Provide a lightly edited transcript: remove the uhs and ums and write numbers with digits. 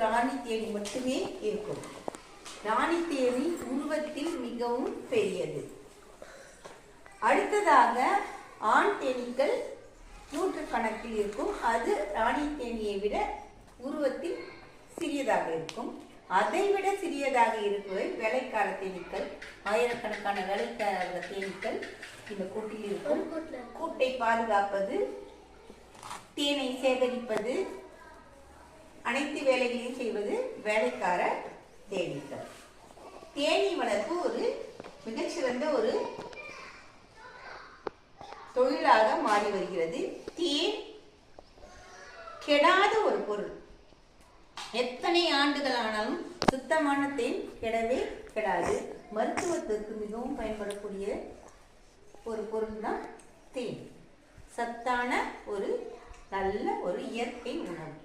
ராணி தேனி மட்டுமே இருக்கும். ராணி தேனி உருவத்தில் மிகவும் பெரியது. அடுத்ததாக ஆண் தேனீக்கள் நூற்றுக்கணக்கில் இருக்கும். அது ராணி தேனியை விட உருவத்தில் சிறியதாக இருக்கும். அதைவிட சிறியதாக இருப்பவை வேலைக்கார தேனீக்கள். ஆயிரக்கணக்கான வேலைக்கார தேனீக்கள் இந்த கூட்டில் இருக்கும். கூட்டை பாதுகாப்பது, தேனை சேகரிப்பது, அனைத்து வேலைகளையும் செய்வது வேலைக்கார தேனீக்கள். தேனீ வளர்ப்பு ஒரு மிகச்சிறந்த ஒரு தொழிலாக மாறி வருகிறது. தேன் கெடாத ஒரு பொருள். எத்தனை ஆண்டுகள் ஆனாலும் சுத்தமான தேன் கெடவே கெடாது. மருத்துவத்திற்கு மிகவும் பயன்படக்கூடிய ஒரு பொருள் தான் தேன். சத்தான ஒரு நல்ல ஒரு இயற்கை உணவு.